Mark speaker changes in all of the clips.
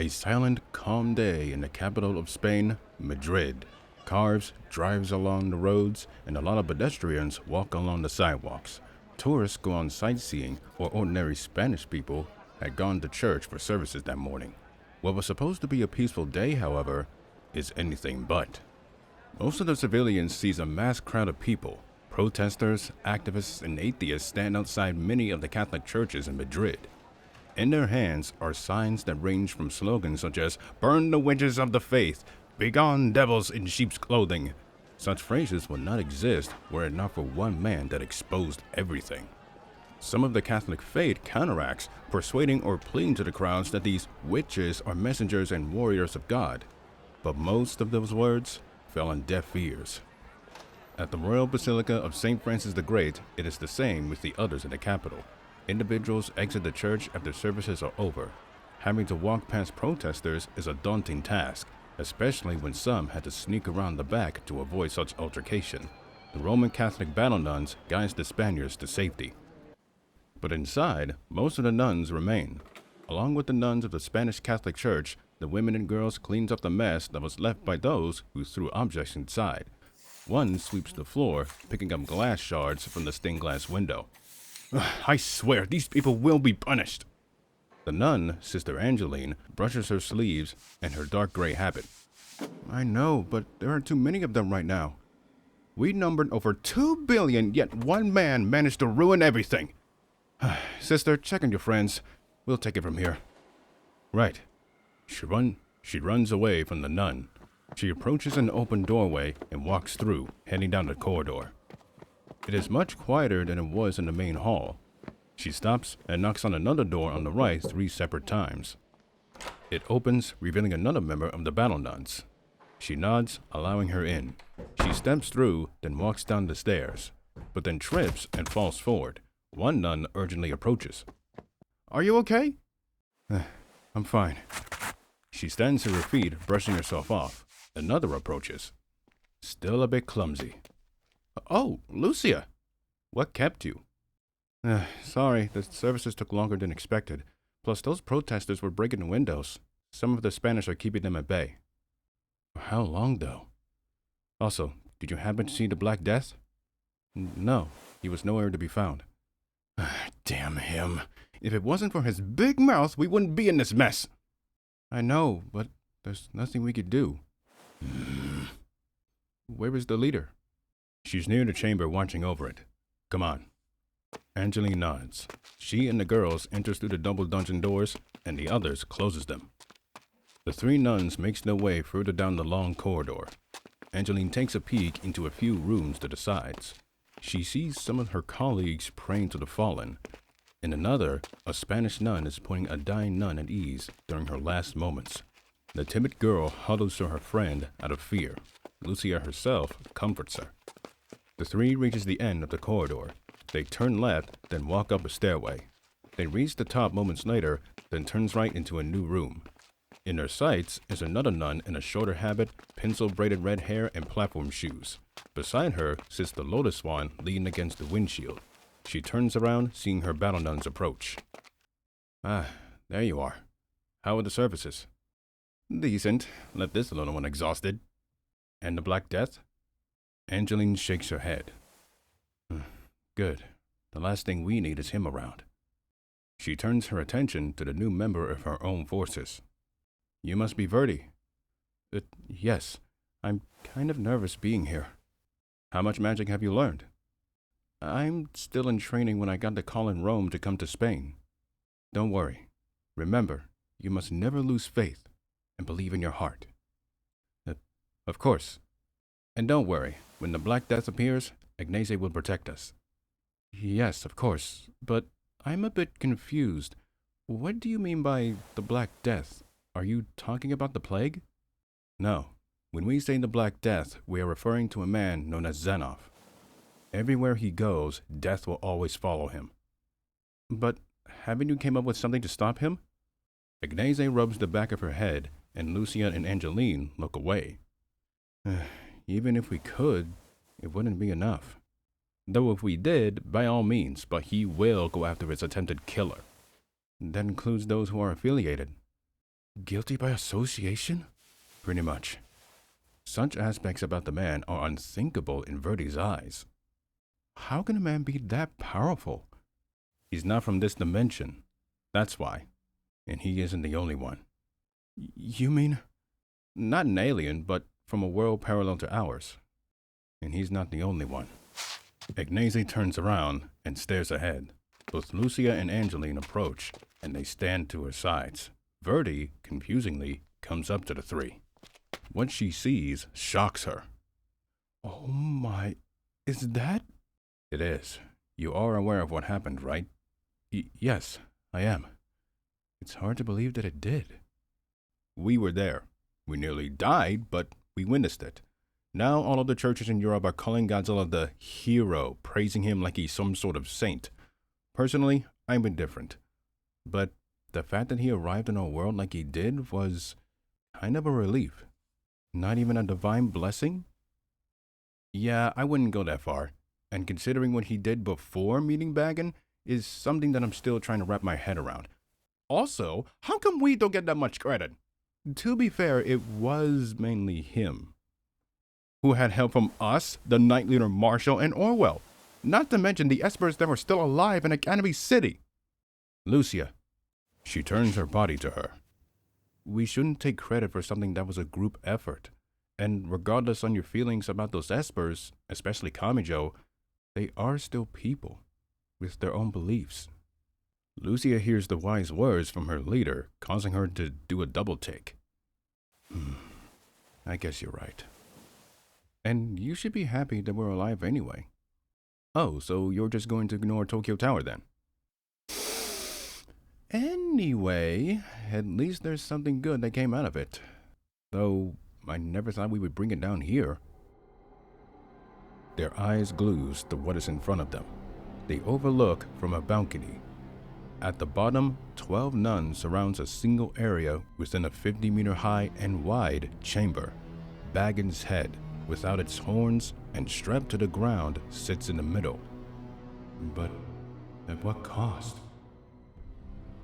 Speaker 1: A silent, calm day in the capital of Spain, Madrid. Cars drives along the roads, and a lot of pedestrians walk along the sidewalks. Tourists go on sightseeing, or ordinary Spanish people had gone to church for services that morning. What was supposed to be a peaceful day, however, is anything but. Most of the civilians sees a mass crowd of people. Protesters, activists, and atheists stand outside many of the Catholic churches in Madrid. In their hands are signs that range from slogans such as "Burn the witches of the faith," "Begone devils in sheep's clothing." Such phrases would not exist were it not for one man that exposed everything. Some of the Catholic faith counteracts, persuading or pleading to the crowds that these witches are messengers and warriors of God. But most of those words fell on deaf ears. At the Royal Basilica of St. Francis the Great, it is the same with the others in the capital. Individuals exit the church after services are over. Having to walk past protesters is a daunting task, especially when some had to sneak around the back to avoid such altercation. The Roman Catholic battle nuns guide the Spaniards to safety. But inside, most of the nuns remain. Along with the nuns of the Spanish Catholic Church, the women and girls cleans up the mess that was left by those who threw objects inside. One sweeps the floor, picking up glass shards from the stained glass window. "I swear, these people will be punished." The nun, Sister Angeline, brushes her sleeves and her dark gray habit. "I know, but there are too many of them right now. We numbered over 2 billion, yet one man managed to ruin everything. Sister, check on your friends. We'll take it from here." Right. She runs away from the nun. She approaches an open doorway and walks through, heading down the corridor. It is much quieter than it was in the main hall. She stops and knocks on another door on the right 3 separate times. It opens, revealing another member of the battle nuns. She nods, allowing her in. She steps through, then walks down the stairs, but then trips and falls forward. One nun urgently approaches. "Are you okay?" "I'm fine." She stands to her feet, brushing herself off. Another approaches. Still a bit clumsy. "Oh, Lucia! What kept you?" Sorry, the services took longer than expected. Plus, those protesters were breaking the windows. Some of the Spanish are keeping them at bay." "For how long, though?" "Also, did you happen to see the Black Death?" "No, he was nowhere to be found." "Damn him. If it wasn't for his big mouth, we wouldn't be in this mess." "I know, but there's nothing we could do." "Where is the leader?" "She's near the chamber watching over it. Come on." Angeline nods. She and the girls enters through the double dungeon doors, and the others closes them. The 3 nuns makes their way further down the long corridor. Angeline takes a peek into a few rooms to the sides. She sees some of her colleagues praying to the fallen. In another, a Spanish nun is putting a dying nun at ease during her last moments. The timid girl huddles to her friend out of fear. Lucia herself comforts her. The 3 reaches the end of the corridor. They turn left, then walk up a stairway. They reach the top moments later, then turns right into a new room. In their sights is another nun in a shorter habit, pencil-braided red hair, and platform shoes. Beside her sits the lotus swan leaning against the windshield. She turns around, seeing her battle nuns approach. There you are. How are the services?" "Decent. Left this little one exhausted." "And the Black Death?" Angeline shakes her head. "Good. The last thing we need is him around." She turns her attention to the new member of her own forces. "You must be Verdi." Yes. I'm kind of nervous being here." "How much magic have you learned?" "I'm still in training when I got the call in Rome to come to Spain." "Don't worry. Remember, you must never lose faith and believe in your heart." Of course. "And don't worry, when the Black Death appears, Ignace will protect us." "Yes, of course, but I'm a bit confused. What do you mean by the Black Death? Are you talking about the plague?" "No. When we say the Black Death, we are referring to a man known as Zenoff. Everywhere he goes, death will always follow him." "But haven't you came up with something to stop him?" Ignace rubs the back of her head, and Lucia and Angeline look away. "Even if we could, it wouldn't be enough." "Though if we did, by all means, but he will go after his attempted killer." "That includes those who are affiliated." Guilty by association? Pretty much. Such aspects about the man are unthinkable in Verdi's eyes. How can a man be that powerful? He's not from this dimension. That's why. And he isn't the only one. You mean? Not an alien, but from a world parallel to ours. And he's not the only one. Ignacy turns around and stares ahead. Both Lucia and Angeline approach, and they stand to her sides. Verdi, confusingly, comes up to the three. What she sees shocks her. Oh my, is that? It is. You are aware of what happened, right? Yes, I am. It's hard to believe that it did. We were there. We nearly died, but we witnessed it. Now all of the churches in Europe are calling Godzilla the hero, praising him like he's some sort of saint. Personally, I'm indifferent. But the fact that he arrived in our world like he did was kind of a relief. Not even a divine blessing? Yeah, I wouldn't go that far. And considering what he did before meeting Bagan is something that I'm still trying to wrap my head around. Also, how come we don't get that much credit? To be fair, it was mainly him who had help from us, the Knight Leader Marshall, and Orwell. Not to mention the Espers that were still alive in Academy City. Lucia. She turns her body to her. We shouldn't take credit for something that was a group effort. And regardless on your feelings about those Espers, especially Kamijo, they are still people with their own beliefs. Lucia hears the wise words from her leader, causing her to do a double take. I guess you're right. And you should be happy that we're alive anyway. Oh, so you're just going to ignore Tokyo Tower then? Anyway, at least there's something good that came out of it. Though, I never thought we would bring it down here. Their eyes glues to what is in front of them. They overlook from a balcony. At the bottom, 12 nuns surrounds a single area within a 50-meter high and wide chamber. Bagan's head, without its horns and strapped to the ground, sits in the middle. But at what cost?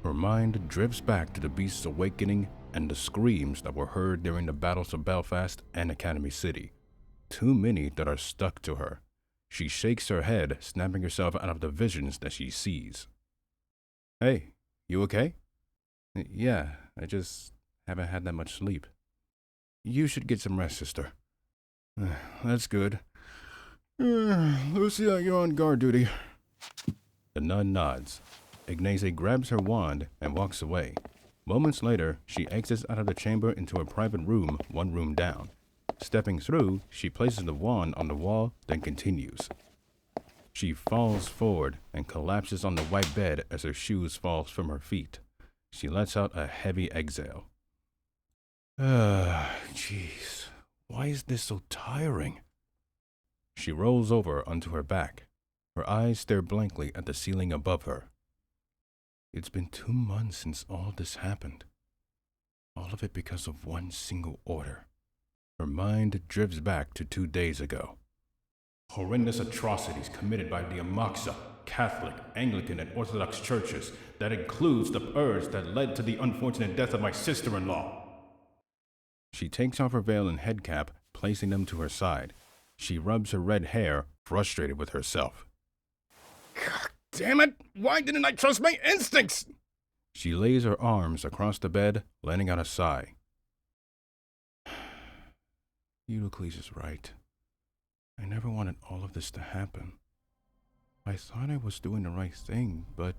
Speaker 1: Her mind drifts back to the beast's awakening and the screams that were heard during the battles of Belfast and Academy City. Too many that are stuck to her. She shakes her head, snapping herself out of the visions that she sees. Hey, you okay? Yeah, I just haven't had that much sleep. You should get some rest, sister. That's good. Lucia, you're on guard duty. The nun nods. Ignacy grabs her wand and walks away. Moments later, she exits out of the chamber into a private room, one room down. Stepping through, she places the wand on the wall, then continues. She falls forward and collapses on the white bed as her shoes fall from her feet. She lets out a heavy exhale. Jeez. Why is this so tiring? She rolls over onto her back. Her eyes stare blankly at the ceiling above her. It's been 2 months since all this happened. All of it because of one single order. Her mind drifts back to 2 days ago. Horrendous atrocities committed by the Amoxa, Catholic, Anglican, and Orthodox churches. That includes the purge that led to the unfortunate death of my sister-in-law. She takes off her veil and head cap, placing them to her side. She rubs her red hair, frustrated with herself. God damn it! Why didn't I trust my instincts? She lays her arms across the bed, letting out a sigh. Euclid is right. I never wanted all of this to happen. I thought I was doing the right thing, but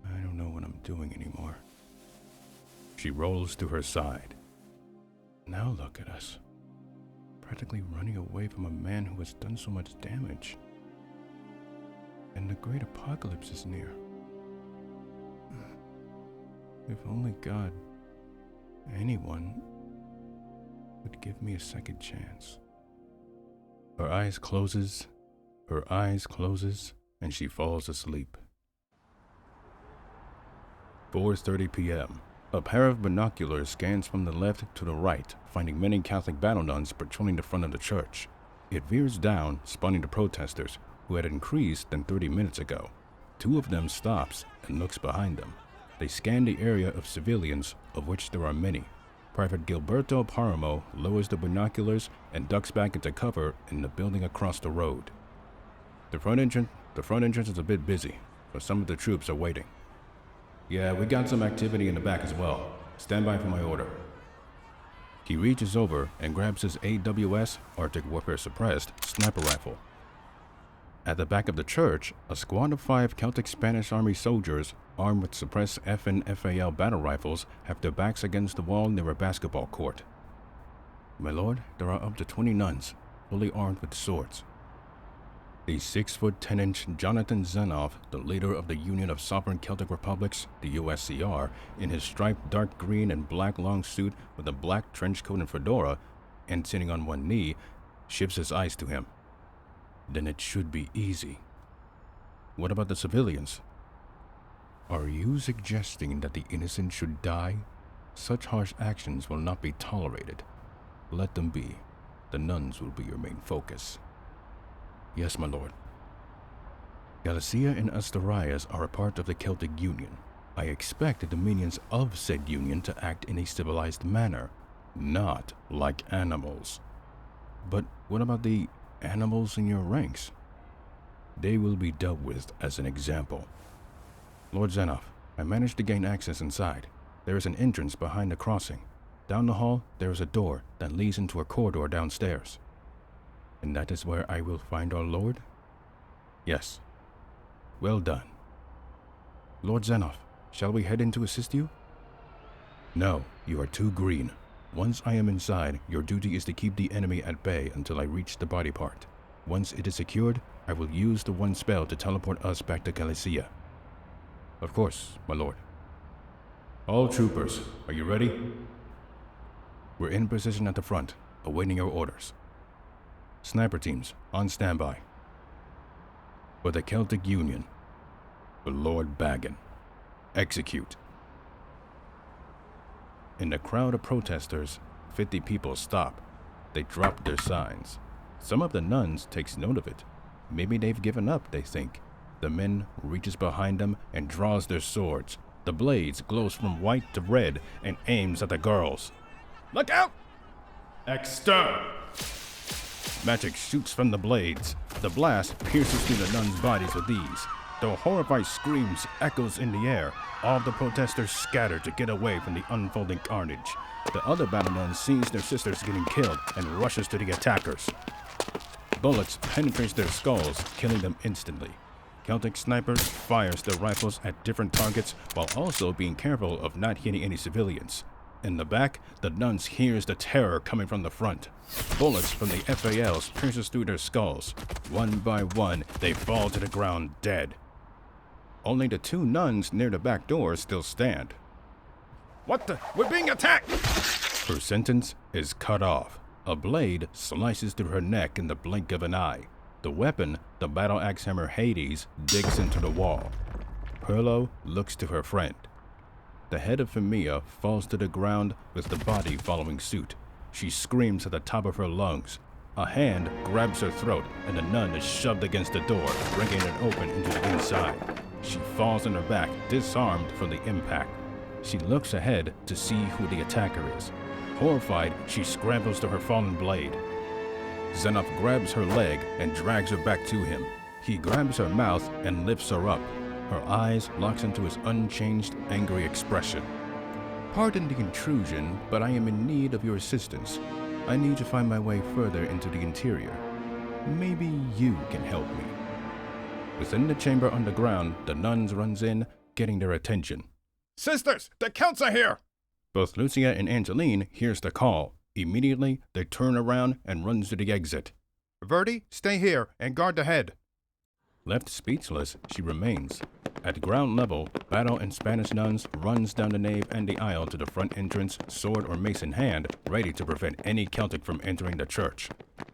Speaker 1: I don't know what I'm doing anymore. She rolls to her side. Now look at us. Practically running away from a man who has done so much damage. And the great apocalypse is near. If only God, anyone, would give me a second chance. Her eyes closes, and she falls asleep. 4:30 p.m. A pair of binoculars scans from the left to the right, finding many Catholic battle nuns patrolling the front of the church. It veers down, spotting the protesters, who had increased than 30 minutes ago. 2 of them stops and looks behind them. They scan the area of civilians, of which there are many. Private Gilberto Paramo lowers the binoculars and ducks back into cover in the building across the road. The front entrance is a bit busy, but some of the troops are waiting. Yeah, we got some activity in the back as well. Stand by for my order. He reaches over and grabs his AWS, Arctic Warfare Suppressed, sniper rifle. At the back of the church, a squad of 5 Celtic Spanish Army soldiers, armed with suppressed F and FAL battle rifles, have their backs against the wall near a basketball court. My lord, there are up to 20 nuns, fully armed with swords. The 6-foot 10-inch Jonathan Zenoff, the leader of the Union of Sovereign Celtic Republics, the USCR, in his striped dark green and black long suit with a black trench coat and fedora, and sitting on one knee, shifts his eyes to him. Then it should be easy. What about the civilians? Are you suggesting that the innocent should die? Such harsh actions will not be tolerated. Let them be. The nuns will be your main focus. Yes, my lord. Galicia and Asturias are a part of the Celtic Union. I expect the dominions of said union to act in a civilized manner, not like animals. But what about the animals in your ranks? They will be dealt with as an example. Lord Zenoff, I managed to gain access inside. There is an entrance behind the crossing. Down the hall, there is a door that leads into a corridor downstairs. And that is where I will find our lord? Yes. Well done. Lord Zenoff, shall we head in to assist you? No, you are too green. Once I am inside, your duty is to keep the enemy at bay until I reach the body part. Once it is secured, I will use the one spell to teleport us back to Galicia. Of course, my lord. All troopers, are you ready? We're in position at the front, awaiting your orders. Sniper teams, on standby. For the Celtic Union, for Lord Baggin. Execute. In the crowd of protesters, 50 people stop. They drop their signs. Some of the nuns takes note of it. Maybe they've given up, they think. The men reaches behind them and draws their swords. The blades glows from white to red and aims at the girls. Look out! Extern! Magic shoots from the blades. The blast pierces through the nuns' bodies with ease. The horrified screams echoes in the air. All the protesters scatter to get away from the unfolding carnage. The other battle nuns sees their sisters getting killed and rushes to the attackers. Bullets penetrate their skulls, killing them instantly. Celtic snipers fires their rifles at different targets while also being careful of not hitting any civilians. In the back, the nuns hears the terror coming from the front. Bullets from the FALs pierces through their skulls. One by one, they fall to the ground dead. Only the 2 nuns near the back door still stand. What the? We're being attacked! Her sentence is cut off. A blade slices through her neck in the blink of an eye. The weapon, the battle axe hammer Hades, digs into the wall. Perlo looks to her friend. The head of Femia falls to the ground with the body following suit. She screams at the top of her lungs. A hand grabs her throat and the nun is shoved against the door, breaking it open into the inside. She falls on her back, disarmed from the impact. She looks ahead to see who the attacker is. Horrified, she scrambles to her fallen blade. Zenoff grabs her leg and drags her back to him. He grabs her mouth and lifts her up. Her eyes locks into his unchanged, angry expression. Pardon the intrusion, but I am in need of your assistance. I need to find my way further into the interior. Maybe you can help me. Within the chamber underground, the nuns runs in, getting their attention. Sisters, the counts are here! Both Lucia and Angeline hears the call. Immediately, they turn around and run to the exit. Verdi, stay here and guard the head. Left speechless, she remains. At ground level, Battle and Spanish nuns runs down the nave and the aisle to the front entrance, sword or mace in hand, ready to prevent any Celtic from entering the church.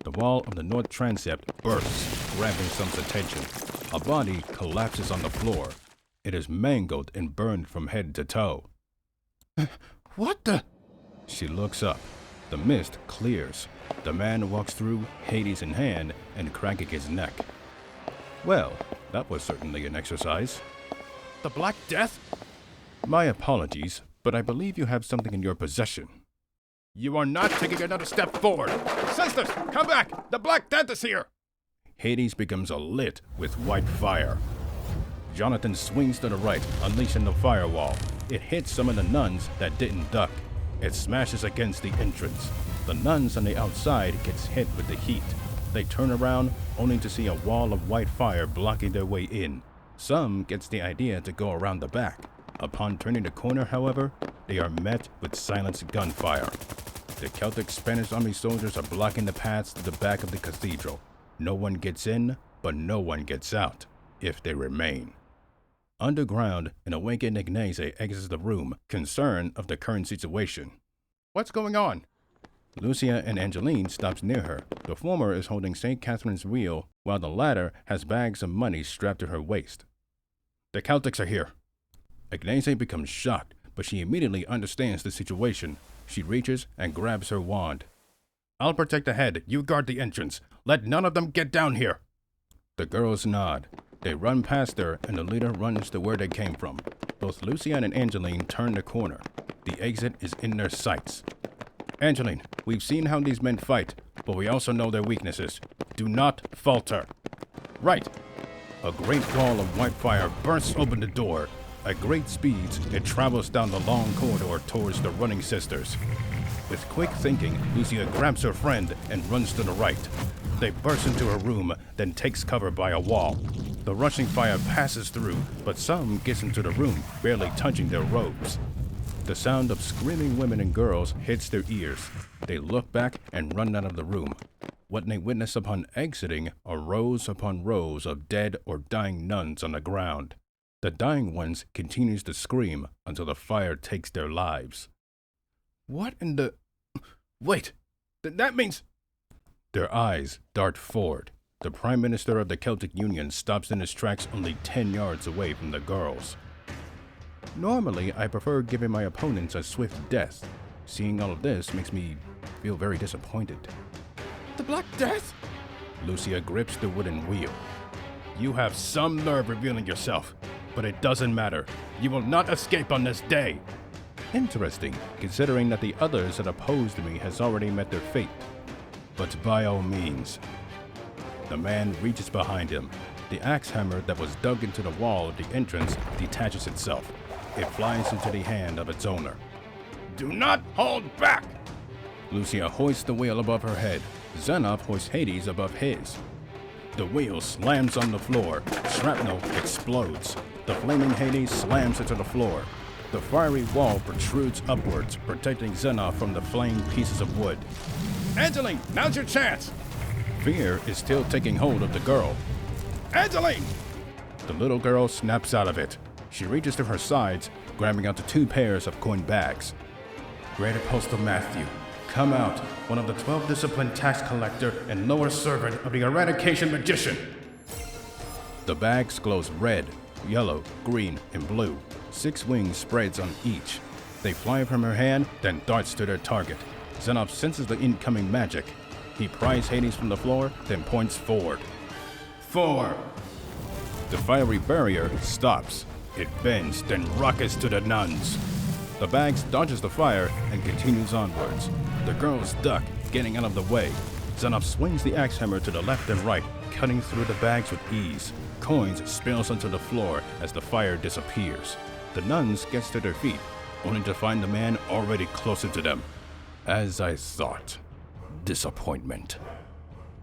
Speaker 1: The wall of the north transept bursts, grabbing some's attention. A body collapses on the floor. It is mangled and burned from head to toe. What the? She looks up. The mist clears. The man walks through, Hades in hand, and cracking his neck. Well, that was certainly an exercise. The Black Death? My apologies, but I believe you have something in your possession. You are not taking another step forward! Sisters, come back! The Black Death is here! Hades becomes alit with white fire. Jonathan swings to the right, unleashing the firewall. It hits some of the nuns that didn't duck. It smashes against the entrance. The nuns on the outside gets hit with the heat. They turn around, only to see a wall of white fire blocking their way in. Some gets the idea to go around the back. Upon turning the corner, however, they are met with silenced gunfire. The Celtic Spanish army soldiers are blocking the paths to the back of the cathedral. No one gets in, but no one gets out, if they remain. Underground, an awakened Ignace exits the room, concerned of the current situation. What's going on? Lucia and Angeline stops near her. The former is holding St. Catherine's wheel, while the latter has bags of money strapped to her waist. The Celtics are here. Ignace becomes shocked, but she immediately understands the situation. She reaches and grabs her wand. I'll protect the head. You guard the entrance. Let none of them get down here. The girls nod. They run past her, and the leader runs to where they came from. Both Lucia and Angeline turn the corner. The exit is in their sights. Angeline, we've seen how these men fight, but we also know their weaknesses. Do not falter. Right. A great wall of white fire bursts open the door. At great speeds, it travels down the long corridor towards the running sisters. With quick thinking, Lucia grabs her friend and runs to the right. They burst into her room, then takes cover by a wall. The rushing fire passes through, but some gets into the room, barely touching their robes. The sound of screaming women and girls hits their ears. They look back and run out of the room. What they witness upon exiting are rows upon rows of dead or dying nuns on the ground. The dying ones continues to scream until the fire takes their lives. What in the... Wait, that means... Their eyes dart forward. The Prime Minister of the Celtic Union stops in his tracks only 10 yards away from the girls. Normally, I prefer giving my opponents a swift death. Seeing all of this makes me feel very disappointed. The Black Death? Lucia grips the wooden wheel. You have some nerve revealing yourself, but it doesn't matter. You will not escape on this day. Interesting, considering that the others that opposed me has already met their fate. But by all means. The man reaches behind him. The axe hammer that was dug into the wall of the entrance detaches itself. It flies into the hand of its owner. Do not hold back! Lucia hoists the wheel above her head. Xenoph hoists Hades above his. The wheel slams on the floor. Shrapnel explodes. The flaming Hades slams into the floor. The fiery wall protrudes upwards, protecting Xenoph from the flaying pieces of wood. Angeline, now's your chance! Fear is still taking hold of the girl. Angeline! The little girl snaps out of it. She reaches to her sides, grabbing out the 2 pairs of coin bags. Great Apostle Matthew, come out, one of the 12 disciplined tax collector and lower servant of the eradication magician. The bags glows red, yellow, green, and blue. 6 wings spreads on each. They fly from her hand, then darts to their target. Xenoph senses the incoming magic. He pries Hades from the floor, then points forward. 4. The fiery barrier stops. It bends, then rockets to the nuns. The bags dodges the fire and continues onwards. The girls duck, getting out of the way. Xenoph swings the axe hammer to the left and right, cutting through the bags with ease. Coins spills onto the floor as the fire disappears. The nuns gets to their feet, only to find the man already closer to them. As I thought. Disappointment.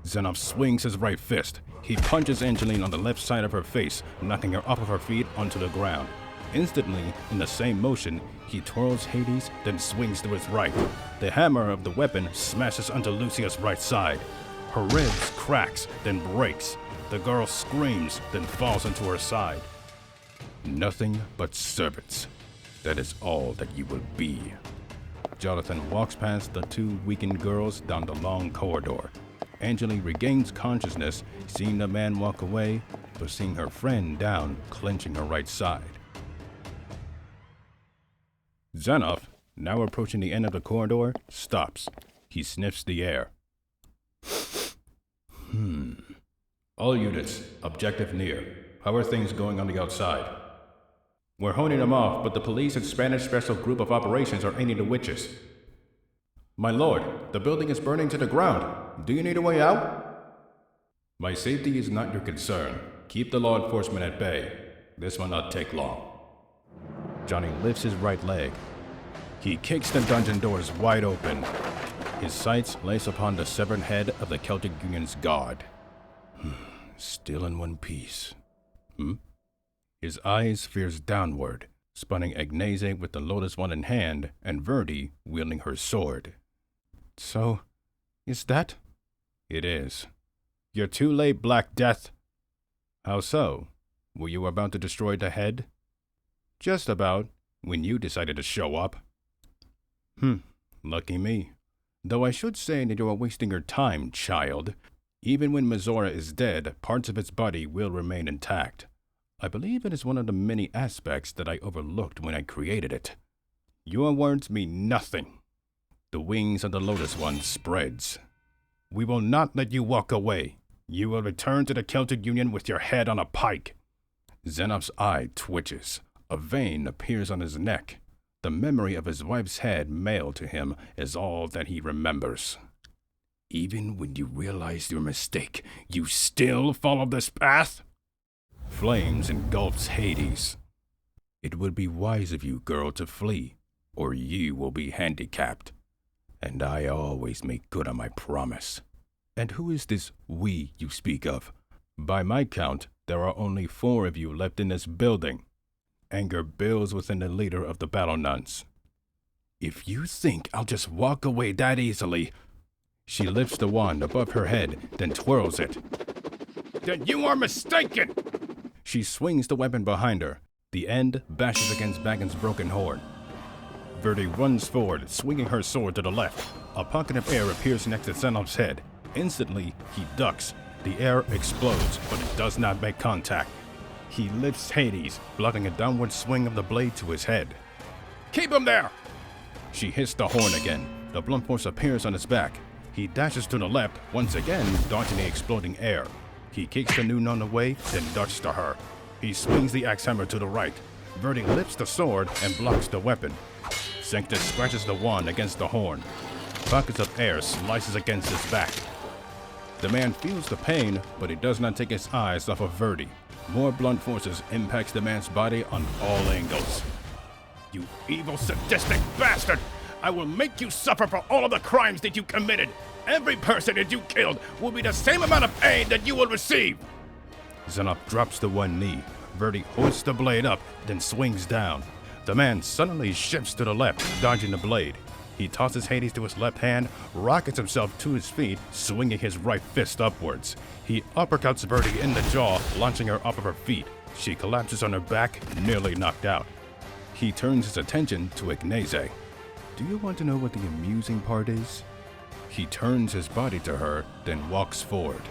Speaker 1: Xenoph swings his right fist. He punches Angeline on the left side of her face, knocking her off of her feet onto the ground. Instantly, in the same motion, he twirls Hades, then swings to his right. The hammer of the weapon smashes onto Lucia's right side. Her ribs cracks, then breaks. The girl screams, then falls into her side. Nothing but servants. That is all that you will be. Jonathan walks past the 2 weakened girls down the long corridor. Angeline regains consciousness, seeing the man walk away, but seeing her friend down, clenching her right side. Xenoph, now approaching the end of the corridor, stops. He sniffs the air. All units, objective near. How are things going on the outside? We're honing them off, but the police and Spanish Special Group of Operations are aiming the witches. My lord, the building is burning to the ground. Do you need a way out? My safety is not your concern. Keep the law enforcement at bay. This will not take long. Johnny lifts his right leg. He kicks the dungeon doors wide open. His sights lace upon the severed head of the Celtic Union's guard. Still in one piece. His eyes fierce downward, spawning Agnese with the Lotus Wand in hand and Verdi wielding her sword. So, is that? It is. You're too late, Black Death. How so? Were you about to destroy the head? Just about, when you decided to show up. Lucky me. Though I should say that you are wasting your time, child. Even when Mizora is dead, parts of its body will remain intact. I believe it is one of the many aspects that I overlooked when I created it. Your words mean nothing. The wings of the Lotus One spreads. We will not let you walk away. You will return to the Celtic Union with your head on a pike. Xenop's eye twitches. A vein appears on his neck. The memory of his wife's head mailed to him is all that he remembers. Even when you realize your mistake, you still follow this path? Flames engulfs Hades. It would be wise of you, girl, to flee, or you will be handicapped. And I always make good on my promise. And who is this we you speak of? By my count, there are only 4 of you left in this building. Anger builds within the leader of the battle nuns. If you think I'll just walk away that easily... She lifts the wand above her head, then twirls it. Then you are mistaken! She swings the weapon behind her. The end bashes against Bagon's broken horn. Verdi runs forward, swinging her sword to the left. A pocket of air appears next to Xenop's head. Instantly, he ducks. The air explodes, but it does not make contact. He lifts Hades, blocking a downward swing of the blade to his head. Keep him there! She hits the horn again. The blunt force appears on his back. He dashes to the left, once again dodging the exploding air. He kicks the new nun away, then darts to her. He swings the axe hammer to the right. Verdi lifts the sword and blocks the weapon. Sanctus scratches the wand against the horn. Pockets of air slices against his back. The man feels the pain, but he does not take his eyes off of Verdi. More blunt forces impacts the man's body on all angles. You evil, sadistic bastard! I will make you suffer for all of the crimes that you committed! Every person that you killed will be the same amount of pain that you will receive! Xenop drops to one knee. Verdi hoists the blade up, then swings down. The man suddenly shifts to the left, dodging the blade. He tosses Hades to his left hand, rockets himself to his feet, swinging his right fist upwards. He uppercuts Verdi in the jaw, launching her off of her feet. She collapses on her back, nearly knocked out. He turns his attention to Agnese. Do you want to know what the amusing part is? He turns his body to her, then walks forward.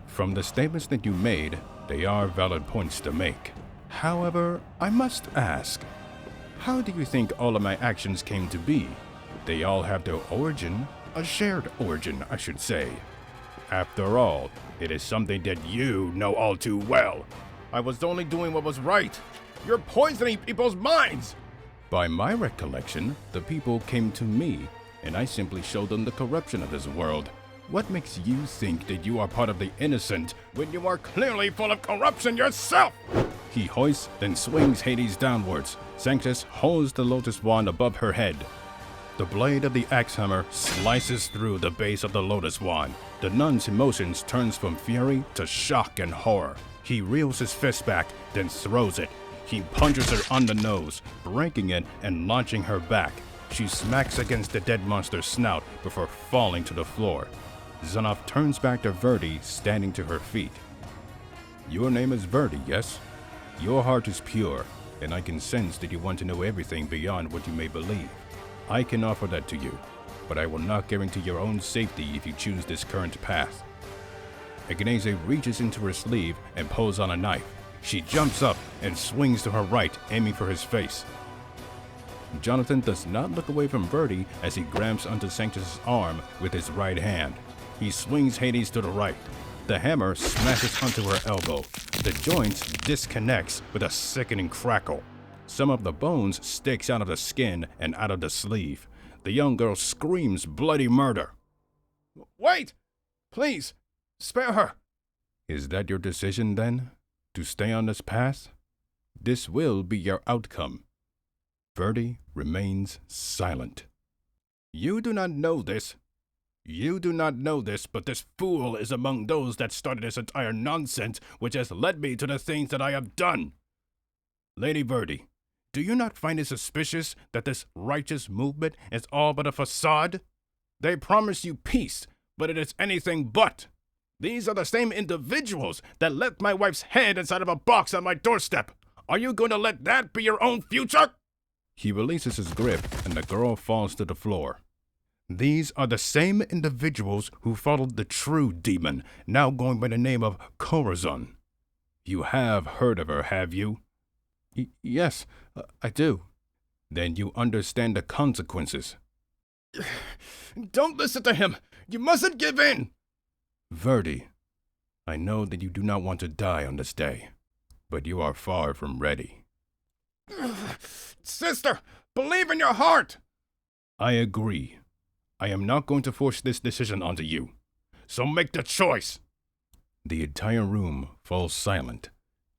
Speaker 1: From the statements that you made, they are valid points to make. However, I must ask, how do you think all of my actions came to be? They all have their origin, a shared origin, I should say. After all, it is something that you know all too well. I was only doing what was right. You're poisoning people's minds! By my recollection, the people came to me, and I simply showed them the corruption of this world. What makes you think that you are part of the innocent when you are clearly full of corruption yourself? He hoists, then swings Hades downwards. Sanctus holds the Lotus Wand above her head. The blade of the axe hammer slices through the base of the Lotus Wand. The nun's emotions turns from fury to shock and horror. He reels his fist back, then throws it. He punches her on the nose, breaking it and launching her back. She smacks against the dead monster's snout before falling to the floor. Xenop turns back to Verdi, standing to her feet. Your name is Verdi, yes? Your heart is pure, and I can sense that you want to know everything beyond what you may believe. I can offer that to you, but I will not guarantee your own safety if you choose this current path. Agnese reaches into her sleeve and pulls on a knife. She jumps up and swings to her right, aiming for his face. Jonathan does not look away from Verdi as he grabs onto Sanctus' arm with his right hand. He swings Hades to the right. The hammer smashes onto her elbow. The joint disconnects with a sickening crackle. Some of the bones sticks out of the skin and out of the sleeve. The young girl screams bloody murder. Wait! Please, spare her! Is that your decision then? To stay on this path? This will be your outcome. Verdi remains silent. You do not know this. You do not know this, but this fool is among those that started this entire nonsense which has led me to the things that I have done. Lady Verdi, do you not find it suspicious that this righteous movement is all but a facade? They promise you peace, but it is anything but. These are the same individuals that left my wife's head inside of a box on my doorstep. Are you going to let that be your own future? He releases his grip and the girl falls to the floor. These are the same individuals who followed the true demon, now going by the name of Corazon. You have heard of her, have you? Yes, I do. Then you understand the consequences. Don't listen to him! You mustn't give in! Verdi, I know that you do not want to die on this day, but you are far from ready. Sister, believe in your heart! I agree. I am not going to force this decision onto you, so make the choice! The entire room falls silent.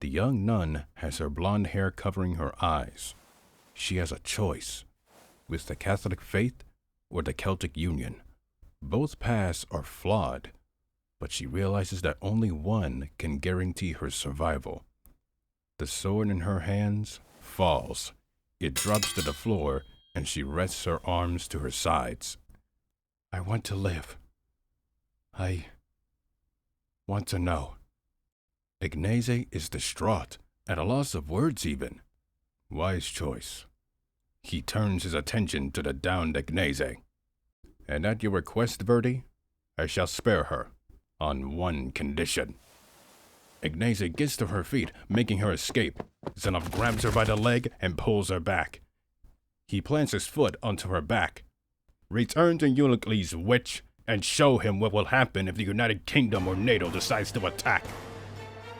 Speaker 1: The young nun has her blonde hair covering her eyes. She has a choice, with the Catholic faith or the Celtic Union. Both paths are flawed, but she realizes that only one can guarantee her survival. The sword in her hands falls. It drops to the floor, and she rests her arms to her sides. I want to live. I want to know. Ignace is distraught, at a loss of words even. Wise choice. He turns his attention to the downed Ignace. And at your request, Verdi, I shall spare her, on one condition. Ignace gets to her feet, making her escape. Zenov grabs her by the leg and pulls her back. He plants his foot onto her back. Return to Euclides, witch, and show him what will happen if the United Kingdom or NATO decides to attack.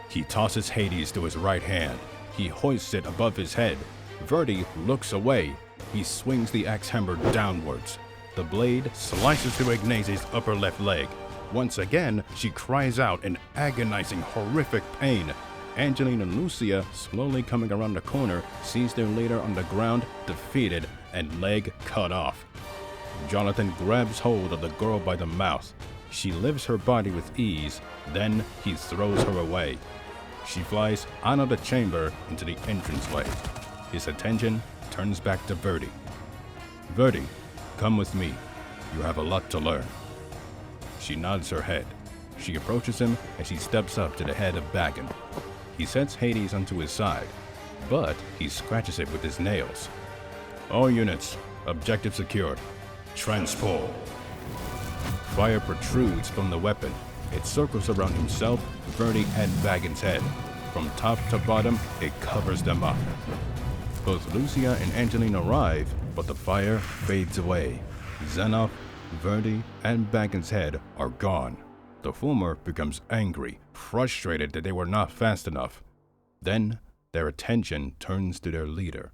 Speaker 1: He tosses Hades to his right hand. He hoists it above his head. Verdi looks away. He swings the axe hammer downwards. The blade slices through Ignace's upper left leg. Once again, she cries out in agonizing, horrific pain. Angeline and Lucia, slowly coming around the corner, sees their leader on the ground, defeated, and leg cut off. Jonathan grabs hold of the girl by the mouth. She lifts her body with ease, then he throws her away. She flies out of the chamber into the entranceway. His attention turns back to Verdi. Verdi, come with me. You have a lot to learn. She nods her head. She approaches him as she steps up to the head of Bagan. He sets Hades onto his side, but he scratches it with his nails. All units, objective secured. Transport. Fire protrudes from the weapon. It circles around himself, Verdi, and Bagan's head. From top to bottom, it covers them up. Both Lucia and Angeline arrive, but the fire fades away. Zenov, Verdi, and Bagan's head are gone. The former becomes angry, frustrated that they were not fast enough. Then, their attention turns to their leader.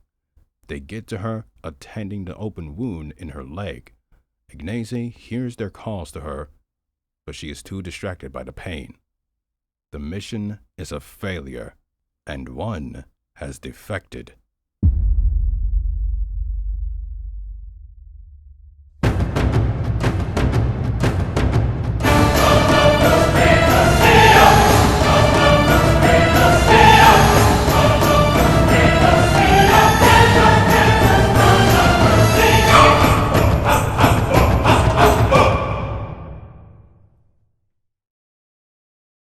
Speaker 1: They get to her, attending the open wound in her leg. Ignace hears their calls to her, but she is too distracted by the pain. The mission is a failure, and one has defected.